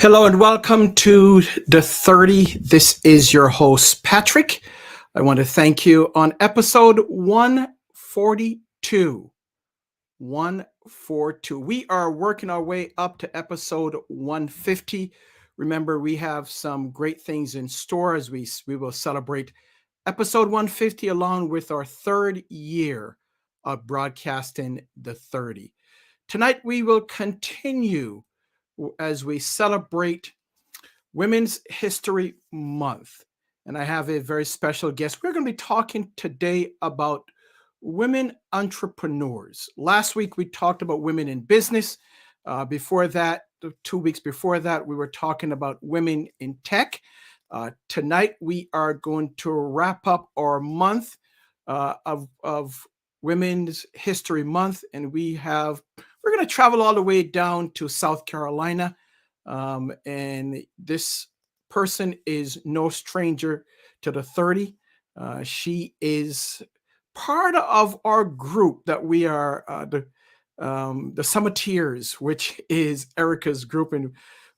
Hello and welcome to the 30. This is your host, Patrick. I want to thank you on episode 142. 142. We are working our way up to episode 150. Remember, we have some great things in store as we will celebrate episode 150 along with our third year of broadcasting the 30. Tonight, we will continue as we celebrate Women's History Month. And I have a very special guest. We're going to be talking today about women entrepreneurs. Last week, we talked about women in business. Before that, 2 weeks before that, we were talking about women in tech. Tonight, we are going to wrap up our month of Women's History Month. And we're going to travel all the way down to South Carolina. And this person is no stranger to the 30. She is part of our group that we are the Summiteers, which is Erica's group, and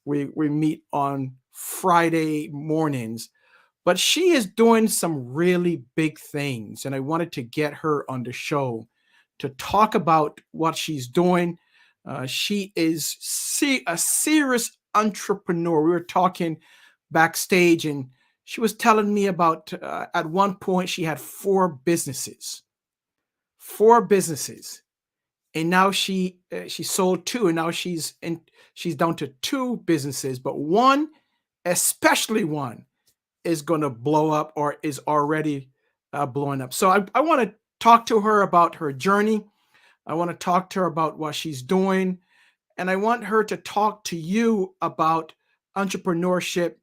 we meet on Friday mornings. But she is doing some really big things, and I wanted to get her on the show to talk about what she's doing. She is a serious entrepreneur. We were talking backstage, and she was telling me about at one point she had four businesses, and now she sold two, and now she's down to two businesses, but one, especially one, is going to blow up or is already blowing up. So I want to talk to her about her journey. I want to talk to her about what she's doing. And I want her to talk to you about entrepreneurship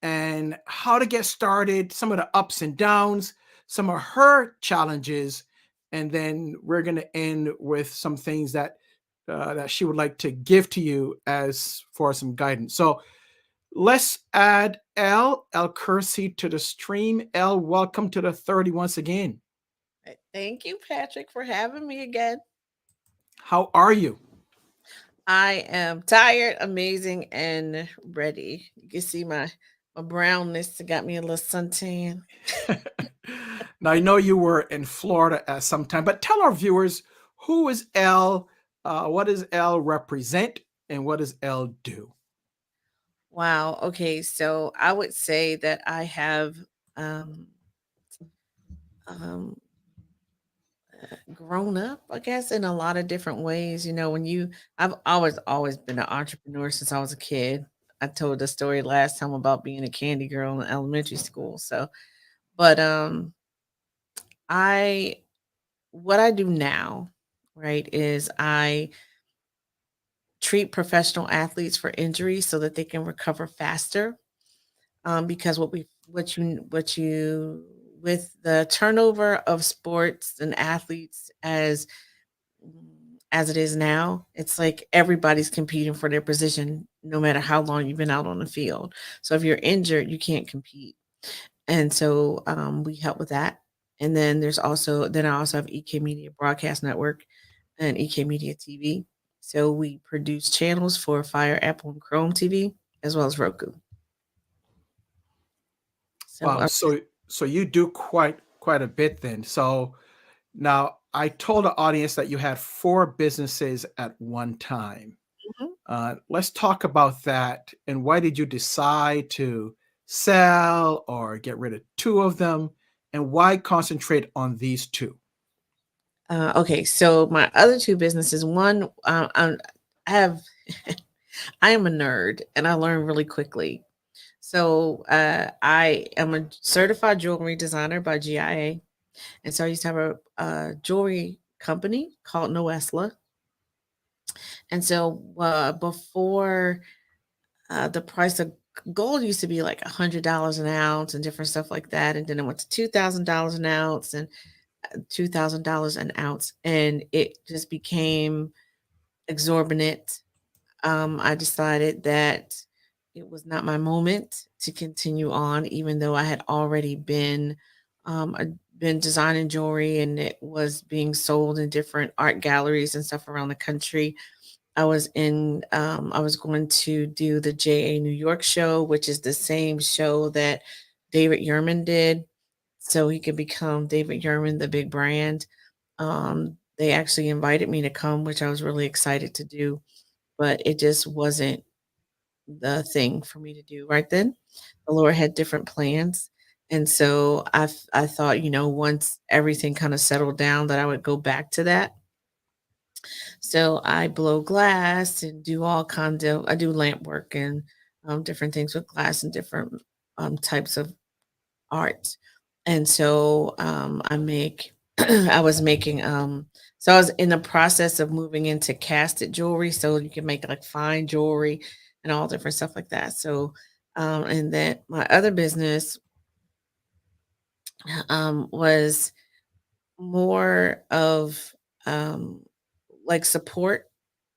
and how to get started, some of the ups and downs, some of her challenges. And then we're going to end with some things that she would like to give to you as for some guidance. So let's add Elle Kersey to the stream. Elle, welcome to the 30 once again. Thank you, Patrick, for having me again. How are you? I am tired, amazing, and ready. You can see my brownness got me a little suntan. Now, I know you were in Florida at some time, but tell our viewers, who is Elle? What does Elle represent? And what does Elle do? Wow. Okay. So I would say that I have um, um, grown up, I guess, in a lot of different ways. I've always been an entrepreneur since I was a kid. I told the story last time about being a candy girl in elementary school. But I what I do now, right, is I treat professional athletes for injuries so that they can recover faster. Because what you with the turnover of sports and athletes as it is now, it's like everybody's competing for their position, no matter how long you've been out on the field. So if you're injured, you can't compete. And so we help with that. And then I also have EK Media Broadcast Network and EK Media TV. So we produce channels for Fire, Apple, and Chrome TV, as well as Roku. So Wow, so you do quite a bit then. So now I told the audience that you had four businesses at one time. Let's talk about that. And why did you decide to sell or get rid of two of them? And why concentrate on these two? Okay, so my other two businesses, one, I have, I am a nerd and I learn really quickly. So I am a certified jewelry designer by GIA, and so I used to have a jewelry company called Noesla. And so before the price of gold used to be like $100 an ounce and different stuff like that, and then it went to $2,000 an ounce and $2,000 an ounce, and it just became exorbitant. I decided that it was not my moment to continue on, even though I had already been designing jewelry and it was being sold in different art galleries and stuff around the country. I was going to do the JA New York show, which is the same show that David Yurman did, so he could become David Yurman, the big brand. They actually invited me to come, which I was really excited to do, but it just wasn't the thing for me to do right then. The Lord had different plans. And so I thought, once everything kind of settled down, that I would go back to that. So I blow glass and do all kinds of, I do lamp work and different things with glass and different types of art. And so I make, I was making, so I was in the process of moving into casted jewelry. So you can make like fine jewelry and all different stuff like that. So, and then my other business was more of um, like support,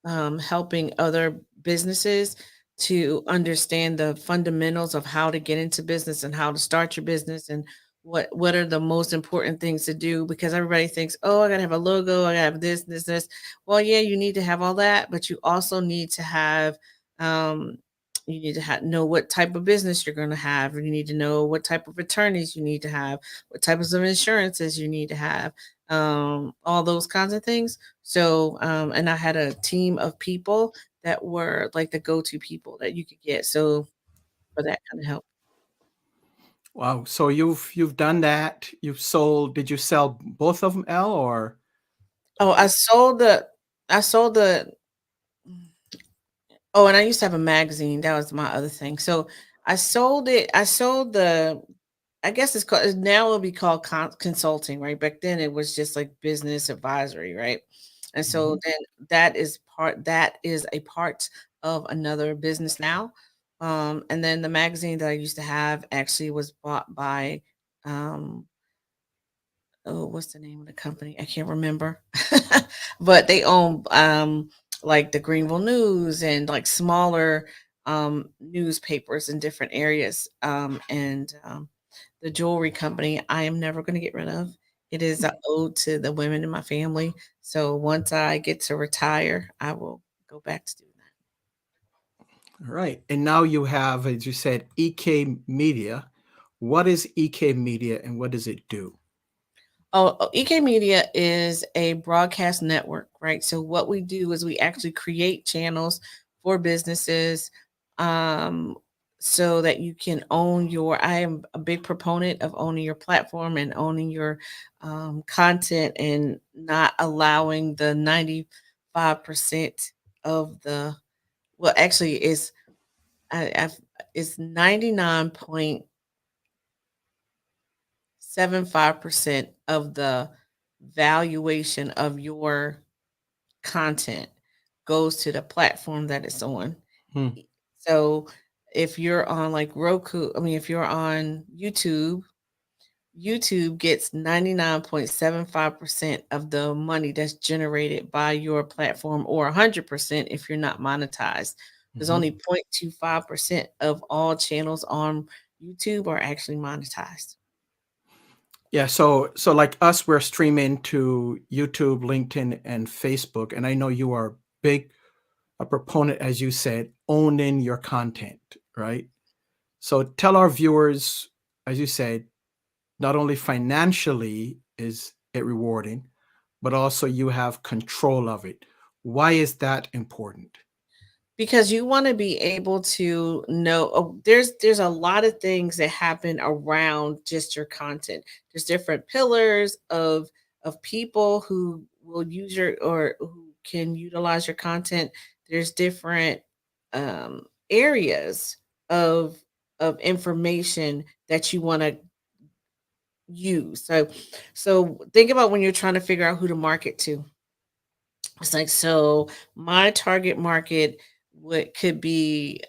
helping other businesses to understand the fundamentals of how to get into business and how to start your business and what are the most important things to do, because everybody thinks, oh, I gotta have a logo, I gotta have this. Well, yeah, you need to have all that, but you also need to have um you need to know what type of business you're going to have. You need to know what type of attorneys you need to have, what types of insurances you need to have, all those kinds of things. So, and I had a team of people that were like the go-to people that you could get. So for that kind of help. Wow. So you've done that. You've sold. Did you sell both of them, L, or? Oh, I sold the, oh, and I used to have a magazine. That was my other thing. So I sold it. I sold the, I guess it's called, now it'll be called consulting, right? Back then it was just like business advisory, right? And so Mhm. then that is a part of another business now. And then the magazine that I used to have actually was bought by um oh, what's the name of the company? I can't remember. But they own like the Greenville News and like smaller newspapers in different areas. And the jewelry company I am never going to get rid of. It is an ode to the women in my family. So once I get to retire, I will go back to doing that. All right. And now you have, as you said, EK Media. What is EK Media and what does it do? EK Media is a broadcast network, right? So what we do is we actually create channels for businesses, um, so that you can own your. I am a big proponent of owning your platform and owning your content and not allowing the 95% of the. Well, actually, it's 99.75% of the valuation of your content goes to the platform that it's on. Hmm. So if you're on like Roku, I mean, if you're on YouTube, YouTube gets 99.75% of the money that's generated by your platform, or 100% if you're not monetized. There's Mhm. only 0.25% of all channels on YouTube are actually monetized. Yeah. So like us, we're streaming to YouTube, LinkedIn, and Facebook. And I know you are big a proponent, as you said, owning your content, right? So tell our viewers, as you said, not only financially is it rewarding, but also you have control of it. Why is that important? Because you want to be able to know, oh, there's a lot of things that happen around just your content. There's different pillars of people who will use your, or who can utilize your content. There's different areas of information that you want to use. So think about when you're trying to figure out who to market to. It's like, so my target market would could be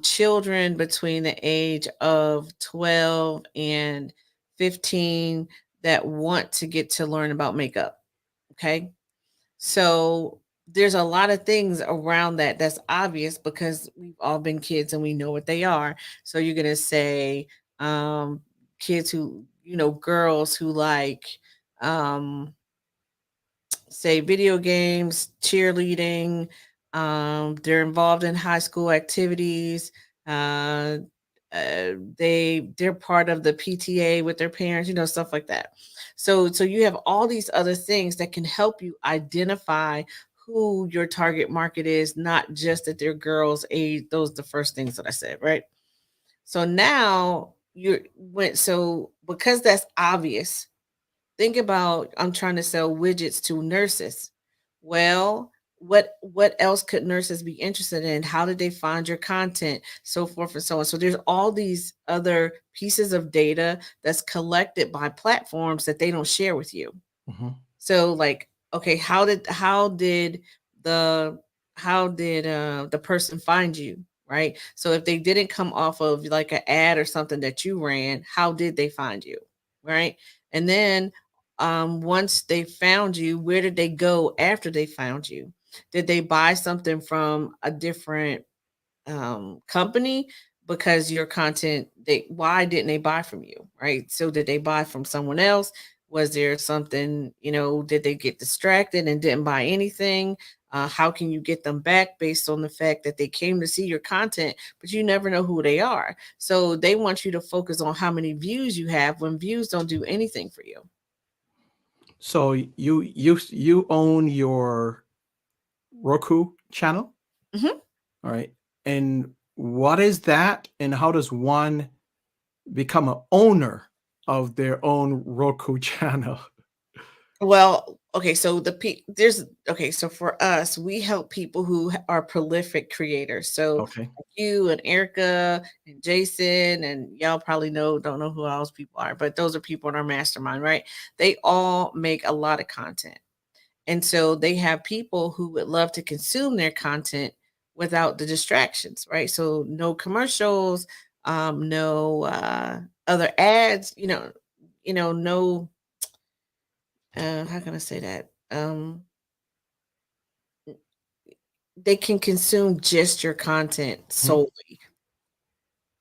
children between the age of 12 and 15 that want to get to learn about makeup. Okay. So there's a lot of things around that that's obvious because we've all been kids and we know what they are. So you're gonna say kids who, girls who like um say video games, cheerleading, They're involved in high school activities. Uh, they're part of the PTA with their parents, stuff like that. So you have all these other things that can help you identify who your target market is, not just that they're girls age. Those are the first things that I said, right? So now you're went so because that's obvious, think about, I'm trying to sell widgets to nurses. Well, what else could nurses be interested in? How did they find your content? So forth and so on. So there's all these other pieces of data that's collected by platforms that they don't share with you. Mhm. So like, okay, the the person find you, right? So if they didn't come off of like an ad or something that you ran, how did they find you? Right? And then once they found you, where did they go after they found you? Did they buy something from a different company because your content, they why didn't they buy from you, right? So did they buy from someone else? Was there something, did they get distracted and didn't buy anything? How can you get them back based on the fact that they came to see your content, but you never know who they are? So they want you to focus on how many views you have when views don't do anything for you. So you own your Roku channel, Mhm. all right? And what is that, and how does one become an owner of their own Roku channel? Well, okay, so there's okay, so for us, we help people who are prolific creators. So Okay. like you and Erica and Jason and y'all probably don't know who else people are, but those are people in our mastermind, right? They all make a lot of content. And so they have people who would love to consume their content without the distractions, right? So no commercials, no other ads, no how can I say that? They can consume just your content Mhm. solely,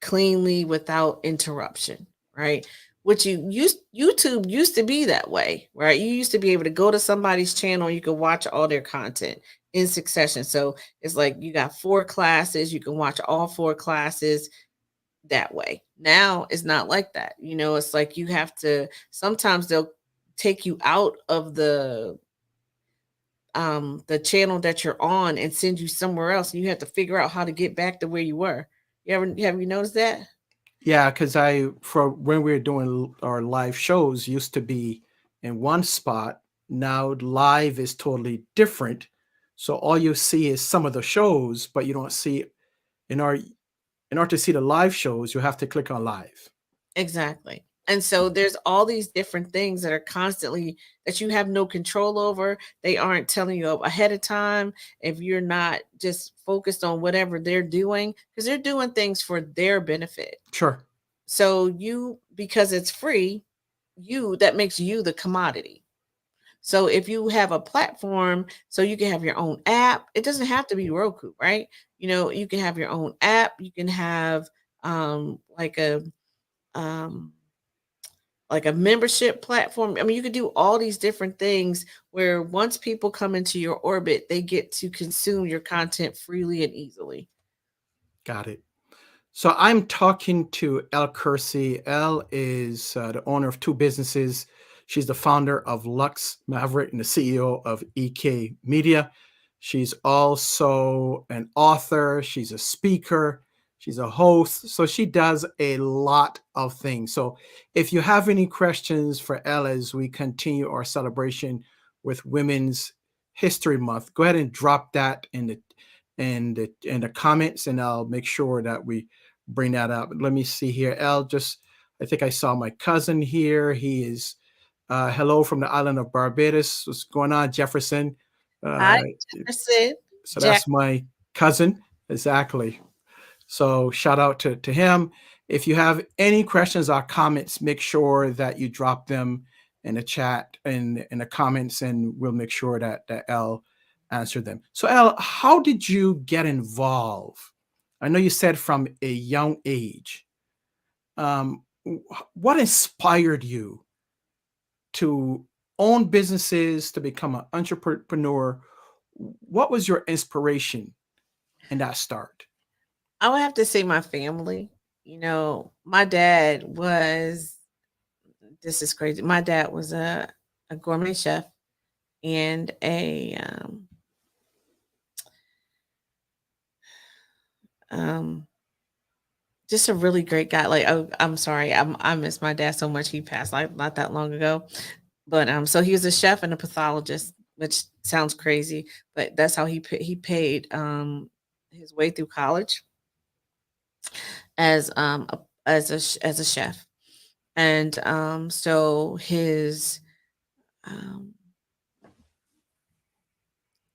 cleanly, without interruption, right? Which YouTube used to be that way, right? You used to be able to go to somebody's channel and you could watch all their content in succession. So it's like you got four classes, you can watch all four classes that way. Now it's not like that. It's like you have to sometimes they'll take you out of the channel that you're on and send you somewhere else, and you have to figure out how to get back to where you were. Have you noticed that? Yeah, because for when we were doing our live shows, used to be in one spot. Now live is totally different. So all you see is some of the shows, but you don't see in our in order to see the live shows, you have to click on live. Exactly. And so there's all these different things that are constantly that you have no control over. They aren't telling you ahead of time if you're not just focused on whatever they're doing because they're doing things for their benefit. Sure. So you because it's free, that makes you the commodity. So if you have a platform, so you can have your own app, it doesn't have to be Roku, right? You can have your own app, you can have like um a membership platform. I mean, you could do all these different things where once people come into your orbit, they get to consume your content freely and easily. Got it. So I'm talking to Elle Kersey. Elle is the owner of two businesses. She's the founder of Luxe Maverick and the CEO of EK Media. She's also an author. She's a speaker. She's a host. So she does a lot of things. So if you have any questions for Elle as we continue our celebration with Women's History Month, go ahead and drop that in the comments, and I'll make sure that we bring that up. Let me see here. I think I saw my cousin here. He is, hello from the island of Barbados. What's going on, Jefferson? Hi, Uh, Jefferson. so Jack. that's my cousin. Exactly. So shout out to him. If you have any questions or comments, make sure that you drop them in the chat and in the comments, and we'll make sure that Elle answer them. So Elle, how did you get involved? I know you said from a young age. What inspired you to own businesses, to become an entrepreneur? What was your inspiration in that start? I would have to say my family. You know, my dad was this is crazy. My dad was a gourmet chef and a um just a really great guy. Like, oh, I'm sorry, I miss my dad so much. He passed like not that long ago. But so he was a chef and a pathologist, which sounds crazy, but that's how he paid his way through college as as a chef. And so his um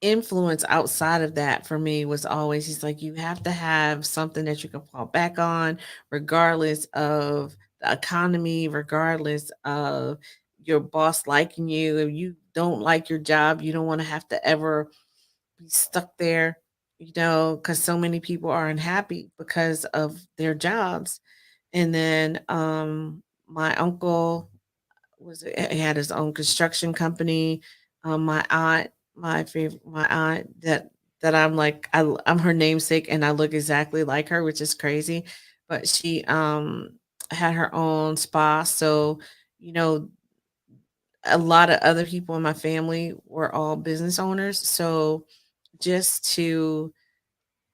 influence outside of that for me was always he's like, you have to have something that you can fall back on, regardless of the economy, regardless of your boss liking you. If you don't like your job, you don't want to have to ever be stuck there, because so many people are unhappy because of their jobs. And then my uncle he had his own construction company. My aunt, my aunt that I'm like I'm her namesake and I look exactly like her, which is crazy. But she had her own spa, so you know a lot of other people in my family were all business owners. So just to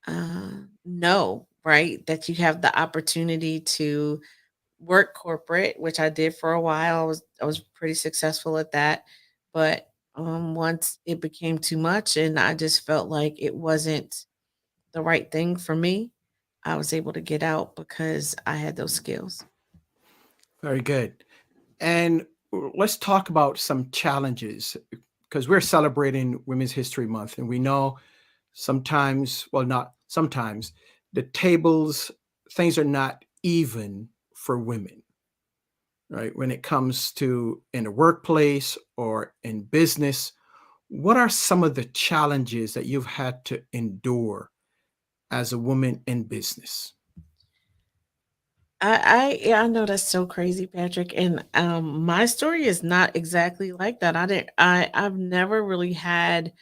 uh, know, right, that you have the opportunity to work corporate, which I did for a while. I was pretty successful at that. But once it became too much and I just felt like it wasn't the right thing for me, I was able to get out because I had those skills. Very good. And let's talk about some challenges because we're celebrating Women's History Month, and we know sometimes, well, not sometimes, the tables, things are not even for women, right? When it comes to in the workplace or in business, what are some of the challenges that you've had to endure as a woman in business? Yeah, I know that's so crazy, Patrick. And my story is not exactly like that. I've never really had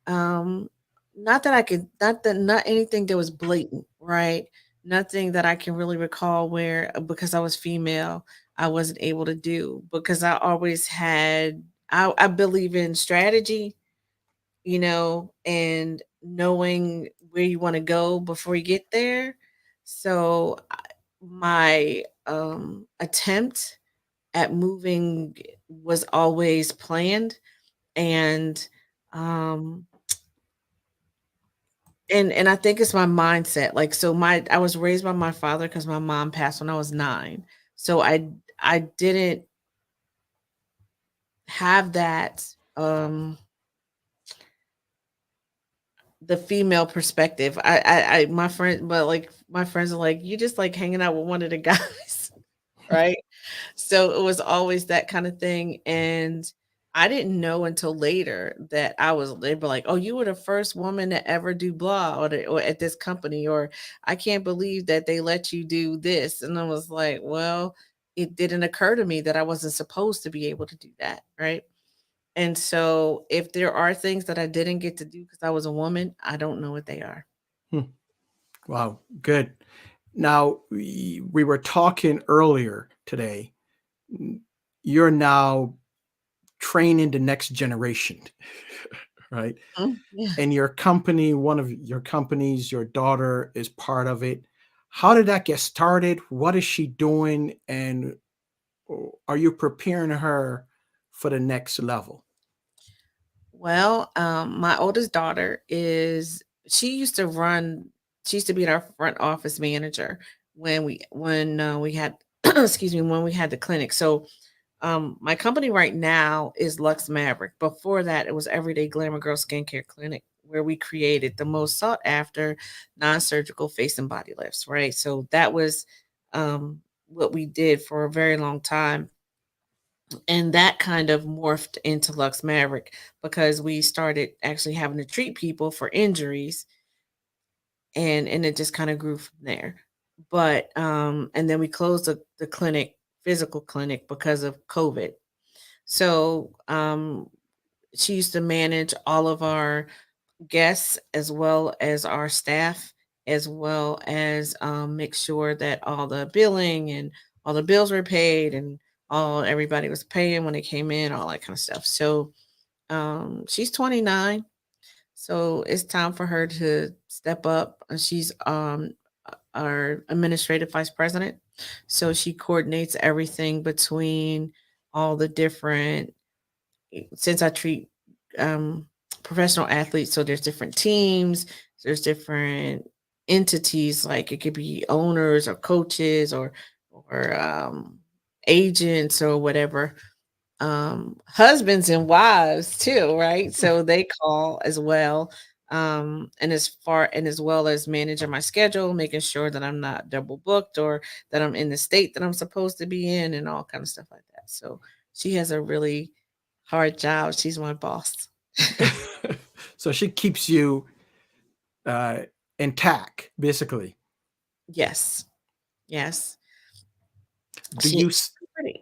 Um, not that I could not anything that was blatant, right? Nothing that I can really recall where because I was female, I wasn't able to do because I always had I believe in strategy, and knowing where you want to go before you get there. So my attempt at moving was always planned and um and I think it's my mindset. Like, so my I was raised by my father because my mom passed when I was 9. So I didn't have that the female perspective. I my friend but like my friends are like, you just like hanging out with one of the guys, right? So it was always that kind of thing. And I didn't know until later that they were like, oh, you were the first woman to ever do blah or at this company, or I can't believe that they let you do this. And I was like, well, it didn't occur to me that I wasn't supposed to be able to do that. Right. And so if there are things that I didn't get to do because I was a woman, I don't know what they are. Hmm. Wow, good. Now, we were talking earlier today. n- You're now training the next generation, right? Yeah. And your company, one of your companies, your daughter is part of it. How did that get started? What is she doing? And are you preparing her for the next level? Well, my oldest daughter she used to be our front office manager when we had excuse me, when we had the clinic. So my company right now is Luxe Maverick. Before that, it was Everyday Glamour Girl Skincare Clinic, where we created the most sought after non-surgical face and body lifts, right? So that was what we did for a very long time, and that kind of morphed into Lux Maverick because we started actually having to treat people for injuries, and it just kind of grew from there. But and then we closed the clinic, physical clinic, because of COVID. So she used to manage all of our guests as well as our staff, as well as make sure that all the billing and all the bills were paid and all everybody was paying when they came in, all that kind of stuff. So she's 29, so it's time for her to step up. She's our administrative vice president, so she coordinates everything between all the different, since I treat um, professional athletes, so there's different teams, there's different entities, like it could be owners or coaches or agents or whatever, husbands and wives too, right? So they call as well. And as well as managing my schedule, making sure that I'm not double booked or that I'm in the state that I'm supposed to be in and all kind of stuff like that. So she has a really hard job. She's my boss. So she keeps you uh, intact, basically. Yes. Yes. Do She's you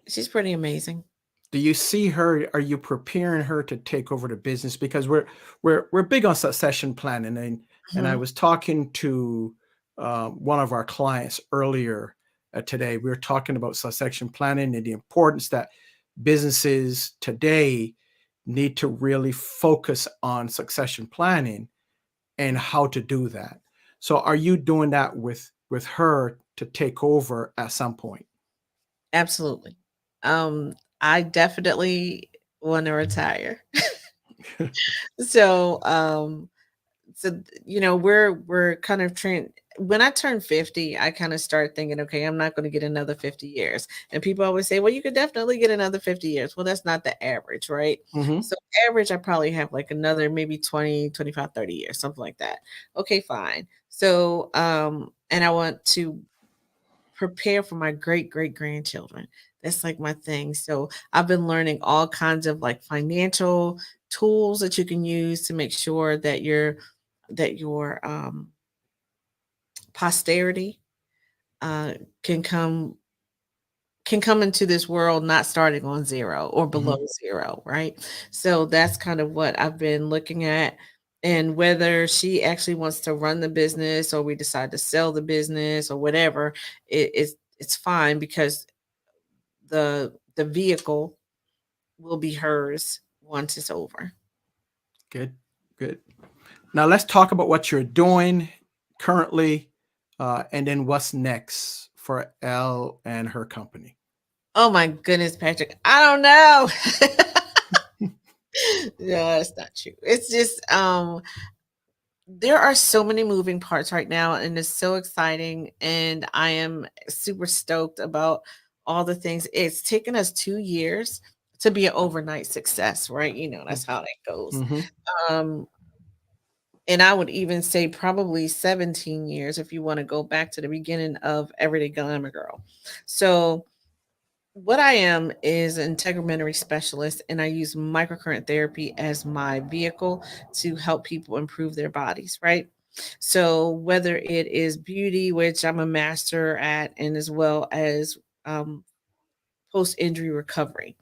she's pretty amazing. do you see her? Are you preparing her to take over the business? Because we're big on succession planning, and I Mhm. was talking to one of our clients earlier today. We were talking about succession planning and the importance that businesses today need to really focus on succession planning and how to do that. So, are you doing that with her to take over at some point? Absolutely. I definitely want to retire. So, we're kind of trained. When I turn 50, I kind of start thinking, okay, I'm not going to get another 50 years. And people always say, well, you could definitely get another 50 years. Well, that's not the average, right? Hmm. So average, I probably have like another maybe 20, 25, 30 years, something like that. Okay, fine. So, and I want to prepare for my great great grandchildren. That's like my thing. So I've been learning all kinds of like financial tools that you can use to make sure that your posterity uh, can come into this world not starting on zero or below Hmm. zero, right? So that's kind of what I've been looking at. And whether she actually wants to run the business or we decide to sell the business or whatever, it's fine because the vehicle will be hers once it's over. Good, good. Now let's talk about what you're doing currently, and then what's next for Elle and her company. Oh my goodness, Patrick. I don't know. No, that's not true. It's just there are so many moving parts right now and it's so exciting and I am super stoked about all the things. It's taken us 2 years to be an overnight success, right? That's how that goes. Mm-hmm. Um and I would even say probably 17 years if you want to go back to the beginning of Everyday Glamour Girl. So what I am is an integumentary specialist, and I use microcurrent therapy as my vehicle to help people improve their bodies, right? So, whether it is beauty, which I'm a master at, and as well as post injury recovery.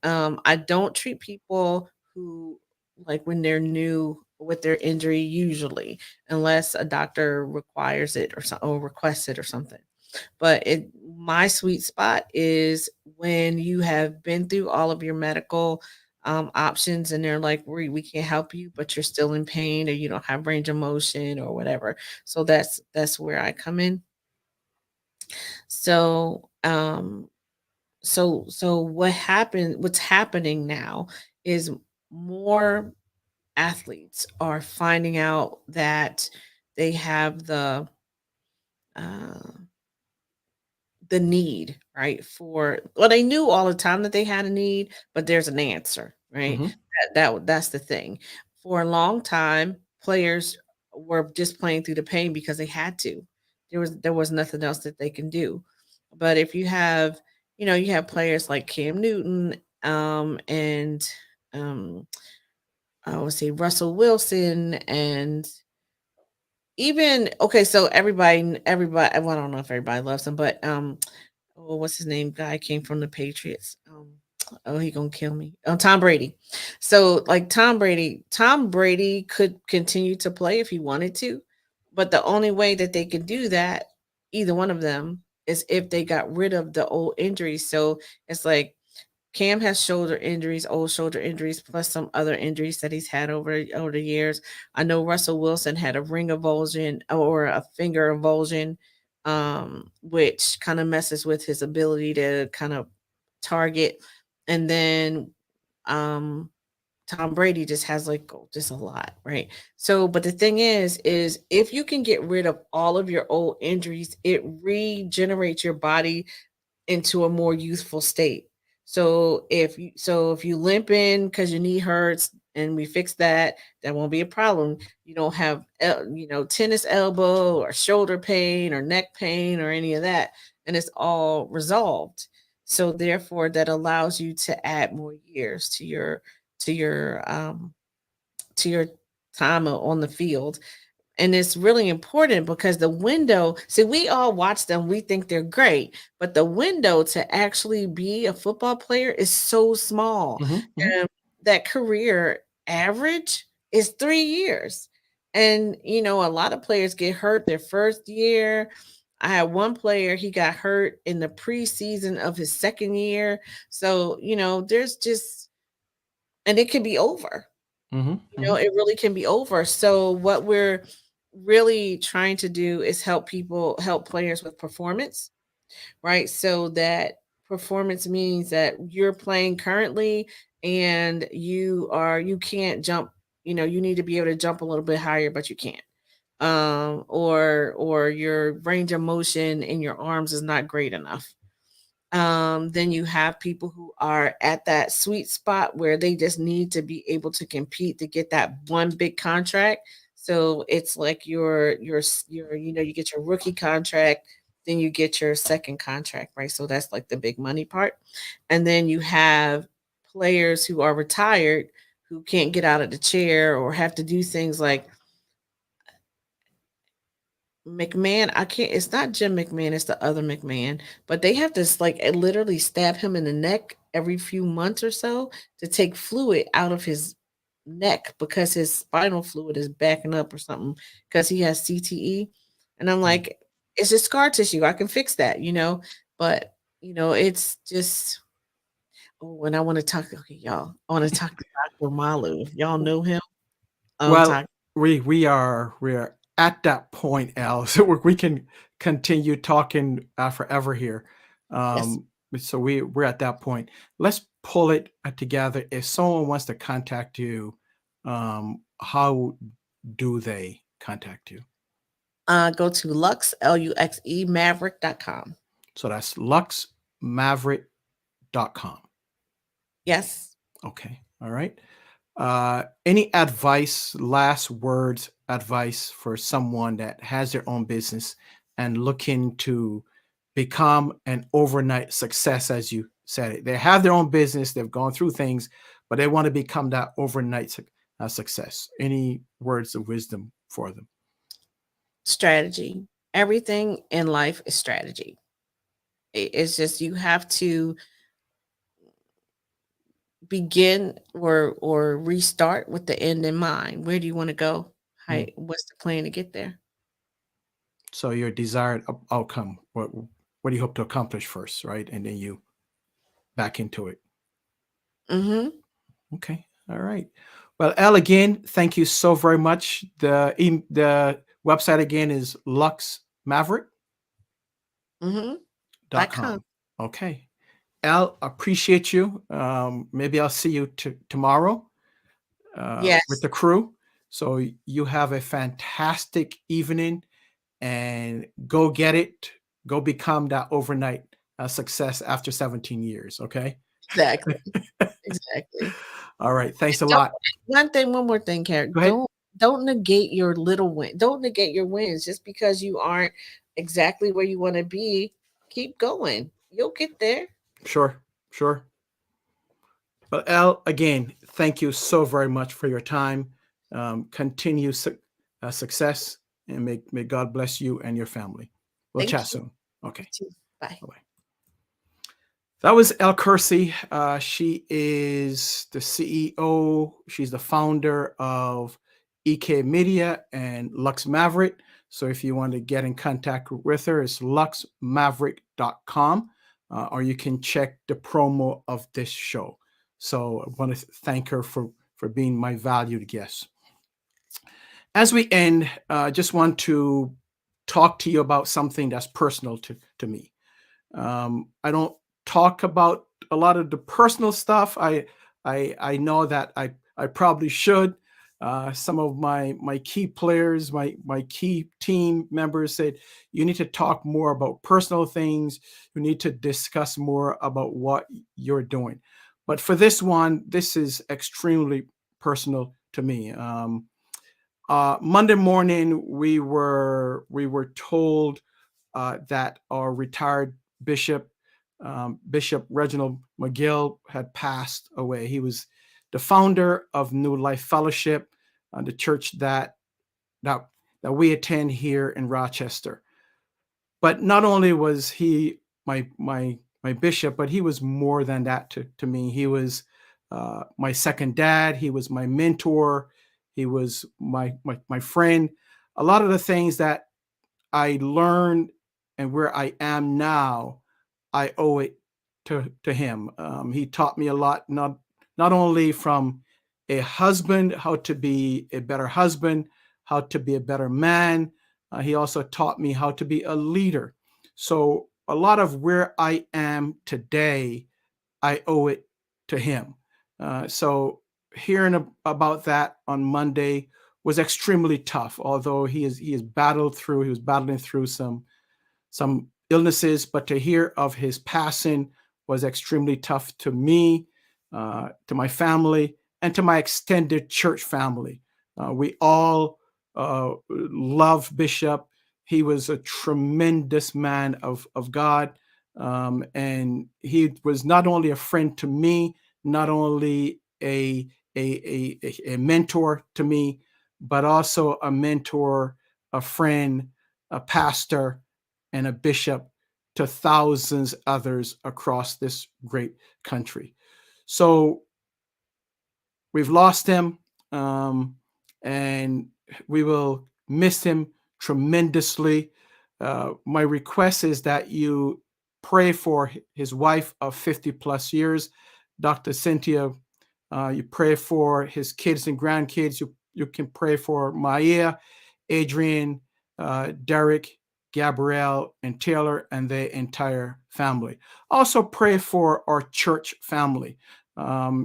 I don't treat people who, like, when they're new with their injury, usually, unless a doctor requires it or requests it or something. But my sweet spot is when you have been through all of your medical options and they're like, we can't help you, but you're still in pain or you don't have range of motion or whatever. So that's where I come in. So what's happening now is more athletes are finding out that they have uh the need, right? They knew all the time that they had a need, but there's an answer, right? Mm-hmm. That's the thing. For a long time, players were just playing through the pain because they had to. There was nothing else that they can do. But if you have players like Cam Newton, and um, I would say Russell Wilson, and even okay, so everybody. Well, I don't know if everybody loves him, but what's his name? Guy came from the Patriots. Oh, he gonna kill me. Oh, Tom Brady. So like Tom Brady could continue to play if he wanted to, but the only way that they could do that, either one of them, is if they got rid of the old injuries. So it's like Cam has shoulder injuries, old shoulder injuries, plus some other injuries that he's had over the years. I know Russell Wilson had a ring avulsion or a finger avulsion, which kind of messes with his ability to kind of target. And then um, Tom Brady just has like just a lot, right? So, but the thing is if you can get rid of all of your old injuries, it regenerates your body into a more youthful state. So if you limp in because your knee hurts and we fix that, that won't be a problem. You don't have tennis elbow or shoulder pain or neck pain or any of that, and it's all resolved. So therefore, that allows you to add more years to your um to your time on the field. And it's really important because the window, see, we all watch them, we think they're great, but the window to actually be a football player is so small. Hmm. Hmm. And that career average is 3 years. And, a lot of players get hurt their first year. I had one player, he got hurt in the preseason of his second year. So, there's just, and it can be over. Hmm. Hmm. It really can be over. So what we're really trying to do is help players with performance, right? So that performance means that you're playing currently and you can't jump, you need to be able to jump a little bit higher, but you can't. Or your range of motion in your arms is not great enough. Then you have people who are at that sweet spot where they just need to be able to compete to get that one big contract. So it's like you get your rookie contract, then you get your second contract, right? So that's like the big money part. And then you have players who are retired who can't get out of the chair or have to do things like McMahon. I can't, it's not Jim McMahon, it's the other McMahon, but they have to like literally stab him in the neck every few months or so to take fluid out of his neck because his spinal fluid is backing up or something because he has CTE. And I'm like, it's just scar tissue. I can fix that. But it's just, oh, and I want to talk, okay, y'all. I want to talk to Dr. Malu. Y'all know him? Well, Talk. we are at that point, Al, so we can continue talking forever here. Yes. Um, so we're at that point. Let's pull it together. If someone wants to contact you, how do they contact you? Go to Luxe, Luxe, Maverick.com. So that's luxmaverick.com. Yes. Okay. All right. Any advice, last words, advice for someone that has their own business and looking to become an overnight success, as you said it? They have their own business, they've gone through things, but they want to become that overnight success. Any words of wisdom for them? Strategy. Everything in life is strategy. It's just you have to begin or restart with the end in mind. Where do you want to go? Mm. What's the plan to get there? So your desired outcome, what do you hope to accomplish first, right? And then you back into it. Mm-hmm. Okay. All right. Well, Elle, again, thank you so very much. The website again is luxmaverick.com. Mm-hmm. .com. Okay. Elle, appreciate you. Maybe I'll see you tomorrow with Yes. the crew. So you have a fantastic evening and go get it. Go become that overnight success after 17 years. Okay. Exactly. Exactly. All right. Thanks a Don't lot. one more thing, Karen. Go ahead. Don't negate your little win. Don't negate your wins just because you aren't exactly where you want to be. Keep going. You'll get there. Sure. Sure. Well, Elle, again, thank you so very much for your time. Continue success, and may God bless you and your family. We'll chat Thank you. soon. You Okay. too. Bye. Bye bye. That was Elle Kersey. She is the CEO. She's the founder of EK Media and Luxe Maverick. So if you want to get in contact with her, it's luxemaverick.com, or you can check the promo of this show. So I want to thank her for being my valued guest. As we end, I just want to talk to you about something that's personal to me. I don't talk about a lot of the personal stuff. I know that I probably should. Some of my key players, my key team members said you need to talk more about personal things. You need to discuss more about what you're doing. But for this one, this is extremely personal to me. Monday morning, we were told that our retired bishop, Bishop Reginald McGill, had passed away. He was the founder of New Life Fellowship, the church that that we attend here in Rochester. But not only was he my bishop, but he was more than that to me. He was my second dad. He was my mentor. He was my friend. A lot of the things that I learned and where I am now, I owe it to him. He taught me a lot, not only from a husband, how to be a better husband, how to be a better man. He also taught me how to be a leader. So a lot of where I am today, I owe it to him. So hearing about that on Monday was extremely tough. Although he is battled through, he was battling through some illnesses, but to hear of his passing was extremely tough to me, to my family, and to my extended church family. We all love Bishop. He was a tremendous man of God. And he was not only a friend to me, not only a mentor to me, but also a mentor, a friend, a pastor, and a bishop to thousands others across this great country. So we've lost him, and we will miss him tremendously. My request is that you pray for his wife of 50 plus years, Dr. Cynthia. You pray for his kids and grandkids. You can pray for Maya, Adrian, Derek, Gabrielle, and Taylor, and their entire family. Also pray for our church family.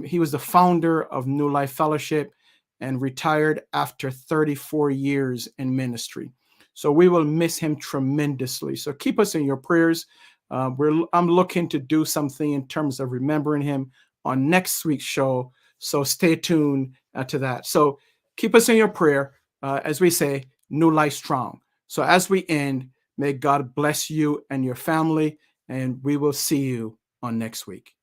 He was the founder of New Life Fellowship and retired after 34 years in ministry. So we will miss him tremendously. So keep us in your prayers. I'm looking to do something in terms of remembering him on next week's show. So stay tuned to that. So keep us in your prayer. As we say, New Life Strong. So as we end, may God bless you and your family, and we will see you on next week.